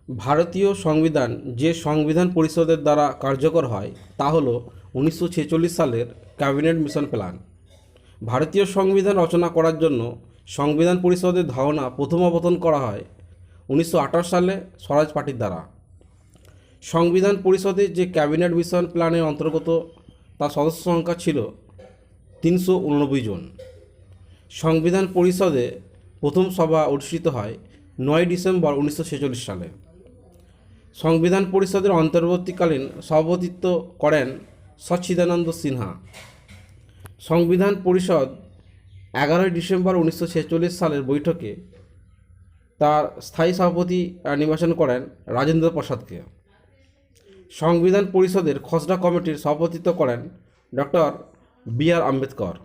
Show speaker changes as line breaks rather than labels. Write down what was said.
ভারতীয় সংবিধান যে সংবিধান পরিষদের দ্বারা কার্যকর হয় তা হল 1946 সালের ক্যাবিনেট মিশন প্ল্যান। ভারতীয় সংবিধান রচনা করার জন্য সংবিধান পরিষদের ধারণা প্রথম অবতরণ করা হয় 1928 সালে স্বরাজ পার্টির দ্বারা। সংবিধান পরিষদে যে ক্যাবিনেট মিশন প্ল্যানের অন্তর্গত তার সদস্য সংখ্যা ছিল 389 জন। সংবিধান পরিষদে প্রথম সভা অনুষ্ঠিত হয় 9 ডিসেম্বর 1946 সালে। সংবিধান পরিষদের অন্তর্বর্তীকালীন সভাপতিত্ব করেন সচ্চিদানন্দ সিনহা। সংবিধান পরিষদ 11 ডিসেম্বর 1946 সালের বৈঠকে তার স্থায়ী সভাপতি নির্বাচন করেন রাজেন্দ্র প্রসাদকে। সংবিধান পরিষদের খসড়া কমিটির সভাপতিত্ব করেন ডক্টর বি আর আম্বেদকর।